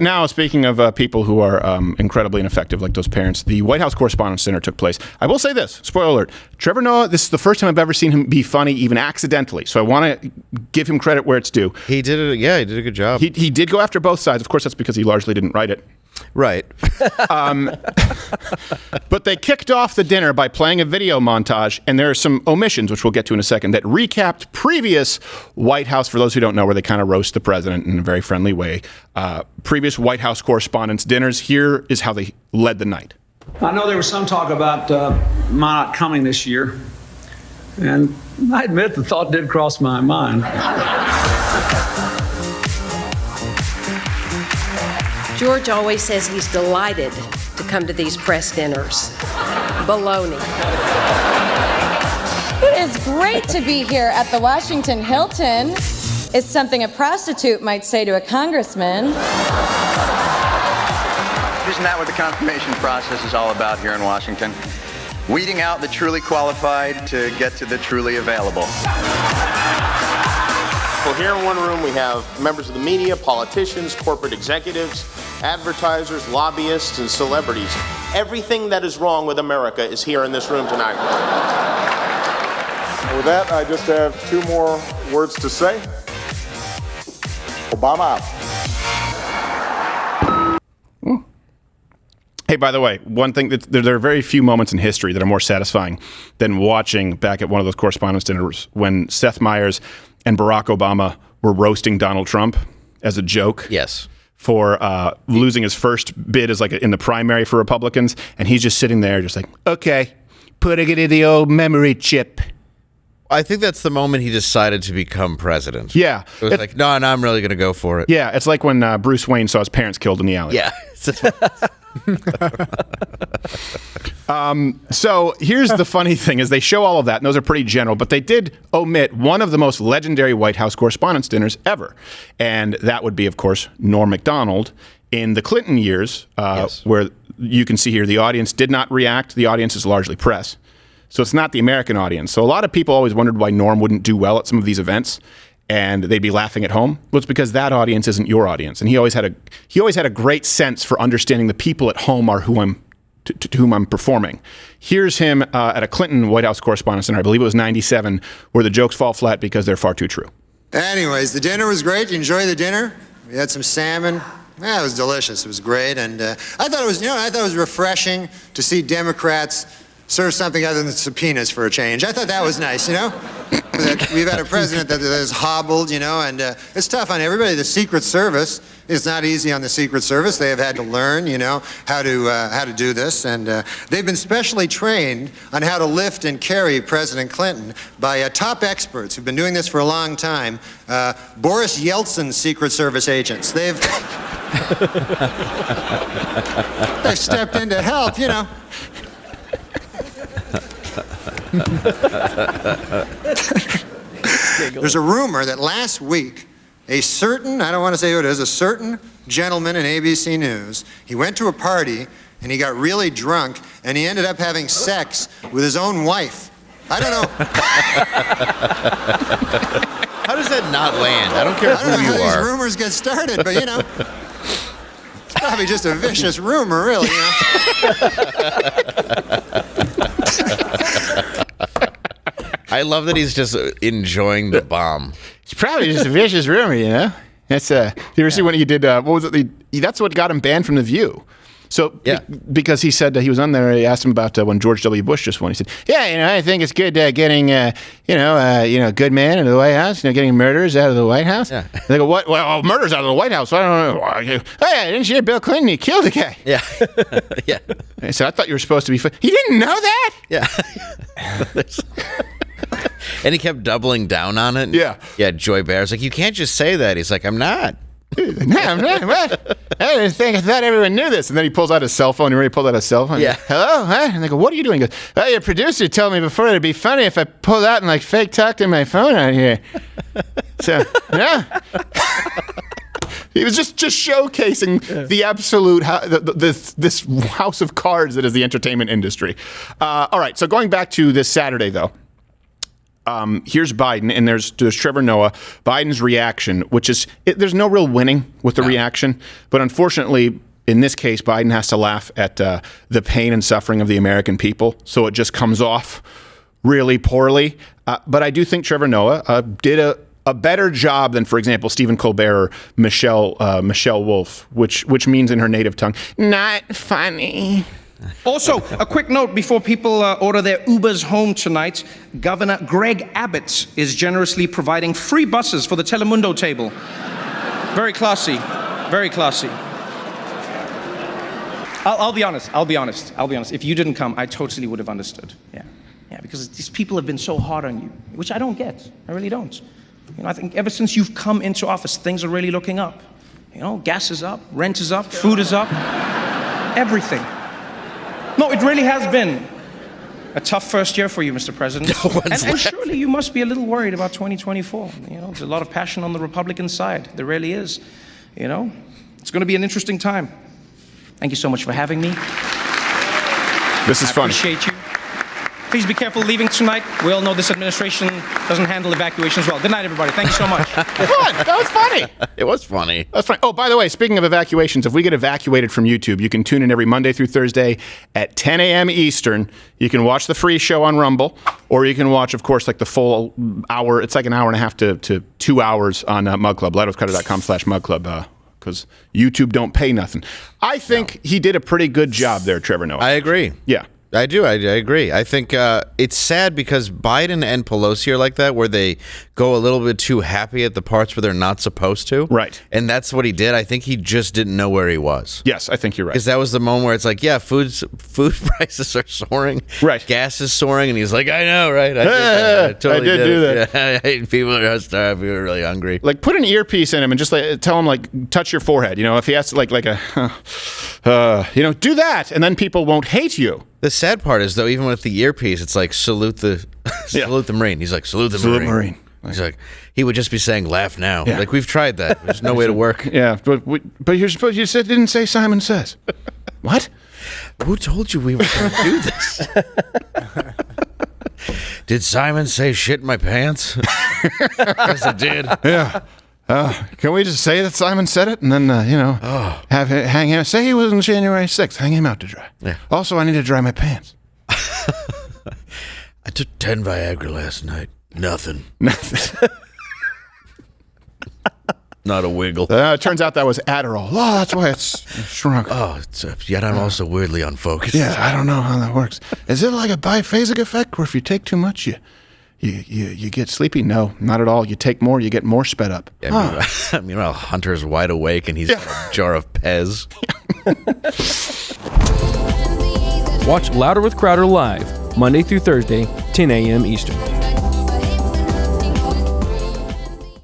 Now, speaking of people who are incredibly ineffective, like those parents, the White House Correspondents Dinner took place. I will say this, spoiler alert, Trevor Noah, this is the first time I've ever seen him be funny, even accidentally. So I want to give him credit where it's due. He did it. Yeah, he did a good job. He did go after both sides. Of course, that's because he largely didn't write it. Right. But they kicked off the dinner by playing a video montage, and there are some omissions, which we'll get to in a second, that recapped previous White House, for those who don't know, where they kind of roast the president in a very friendly way. Previous White House Correspondents Dinners. Here is how they led the night. I know there was some talk about my not coming this year, and I admit the thought did cross my mind. George always says he's delighted to come to these press dinners. Baloney. It is great to be here at the Washington Hilton. It's something a prostitute might say to a congressman. Isn't that what the confirmation process is all about here in Washington? Weeding out the truly qualified to get to the truly available. Well, here in one room we have members of the media, politicians, corporate executives, advertisers, lobbyists, and celebrities. Everything that is wrong with America is here in this room tonight. With that, I just have two more words to say. Obama out. Hey, by the way, one thing that there are very few moments in history that are more satisfying than watching back at one of those correspondence dinners when Seth Meyers and Barack Obama were roasting Donald Trump as a joke. Yes. For losing his first bid as in the primary for Republicans, and he's just sitting there, just like, okay, putting it in the old memory chip. I think that's the moment he decided to become president. Yeah, it was like, no, I'm really going to go for it. Yeah, it's like when Bruce Wayne saw his parents killed in the alley. Yeah. So here's the funny thing is they show all of that, and those are pretty general, but they did omit one of the most legendary White House Correspondents' Dinners ever. And that would be, of course, Norm Macdonald in the Clinton years, yes. Where you can see here the audience did not react. The audience is largely press. So it's not the American audience. So a lot of people always wondered why Norm wouldn't do well at some of these events, and they'd be laughing at home. Well, it's because that audience isn't your audience. And he always had a great sense for understanding the people at home are to whom I'm performing. Here's him at a Clinton White House Correspondents' Dinner, I believe it was 97, where the jokes fall flat because they're far too true. Anyways, the dinner was great. You enjoy the dinner? We had some salmon. Yeah, it was delicious. It was great. And I thought it was refreshing to see Democrats serve something other than subpoenas for a change. I thought that was nice, We've had a president that is hobbled, and it's tough on everybody. The Secret Service, it's not easy on the Secret Service. They have had to learn, how to do this, and they've been specially trained on how to lift and carry President Clinton by top experts who've been doing this for a long time. Boris Yeltsin's Secret Service agents. They've stepped in to help, There's a rumor that last week, a certain gentleman in ABC News, he went to a party and he got really drunk and he ended up having sex with his own wife. I don't know. How does that not land? I don't care who you are. I don't know how these rumors get started, but it's probably just a vicious rumor, really. I love that he's just enjoying the bomb. It's probably just a vicious rumor, That's you ever see when he did what was it? That's what got him banned from The View. So yeah. Because he said he was on there, he asked him about when George W. Bush just won. He said, "Yeah, I think it's good getting a good man into the White House, getting murderers out of the White House." Yeah. They go, "What? Well, murders out of the White House? I don't know." "Oh yeah, didn't you hear Bill Clinton? He killed a guy." Yeah, yeah. I said, "I thought you were supposed to be." He didn't know that. Yeah. And he kept doubling down on it. Yeah. Yeah, Joy Bear's like, you can't just say that. He's like, I'm not. No, I'm not. What? I thought everyone knew this. And then he pulls out his cell phone. He already pulled out his cell phone. Yeah. Hello? Huh? And they go, "What are you doing?" He goes, "Oh, your producer told me before it'd be funny if I pulled out and fake talked in my phone out here." So, yeah. He was just showcasing the absolute this house of cards that is the entertainment industry. All right, so going back to this Saturday, though. here's Biden, and there's Trevor Noah. Biden's reaction, which is there's no real winning with the reaction, but unfortunately, in this case, Biden has to laugh at the pain and suffering of the American people, so it just comes off really poorly. But I do think Trevor Noah did a better job than, for example, Stephen Colbert or Michelle Wolf, which means in her native tongue, not funny. Also, a quick note before people order their Ubers home tonight. Governor Greg Abbott is generously providing free buses for the Telemundo table. Very classy. Very classy. I'll be honest. If you didn't come, I totally would have understood. Yeah, because these people have been so hard on you, which I don't get. I really don't. I think ever since you've come into office, things are really looking up. Gas is up, rent is up, food is up, everything. No, it really has been a tough first year for you, Mr. President. And surely you must be a little worried about 2024. There's a lot of passion on the Republican side. There really is. It's going to be an interesting time. Thank you so much for having me. This is fun. I appreciate you. Please be careful leaving tonight. We all know this administration doesn't handle evacuations well. Good night, everybody. Thank you so much. That was funny. It was funny. That's funny. Oh, by the way, speaking of evacuations, if we get evacuated from YouTube, you can tune in every Monday through Thursday at 10 a.m. Eastern. You can watch the free show on Rumble, or you can watch, of course, like the full hour. It's like an hour and a half to 2 hours on Mug Club, lightwithcrowder.com/Mug Club, because YouTube don't pay nothing. I think he did a pretty good job there, Trevor Noah. I agree. Yeah. I do. I agree. I think it's sad because Biden and Pelosi are like that, where they go a little bit too happy at the parts where they're not supposed to. Right. And that's what he did. I think he just didn't know where he was. Yes, I think you're right. Because that was the moment where it's like, yeah, food prices are soaring. Right. Gas is soaring. And he's like, I know, right? I totally did do that. Yeah, people are starving. People are really hungry. Like, put an earpiece in him and just tell him, touch your forehead. If he has to, do that. And then people won't hate you. The sad part is, though, even with the earpiece, it's like, salute the Marine. He's like, salute the Marine. He's like, he would just be saying, laugh now. Yeah. Like, we've tried that. There's no way to work. Yeah, but you're supposed, you said, didn't say Simon Says. What? Who told you we were going to do this? Did Simon say shit in my pants? Yes, it did. Yeah. Can we just say that Simon said it and then, have him, hang him? Say he was on January 6th. Hang him out to dry. Yeah. Also, I need to dry my pants. I took 10 Viagra last night. Nothing. Not a wiggle. It turns out that was Adderall. Oh, that's why it's shrunk. Oh, yet I'm also weirdly unfocused. Yeah, I don't know how that works. Is it like a biphasic effect where if you take too much, you get sleepy? No, not at all. You take more, you get more sped up. Yeah, meanwhile, Hunter's wide awake and he's got a jar of Pez. Watch Louder with Crowder live, Monday through Thursday, 10 a.m. Eastern.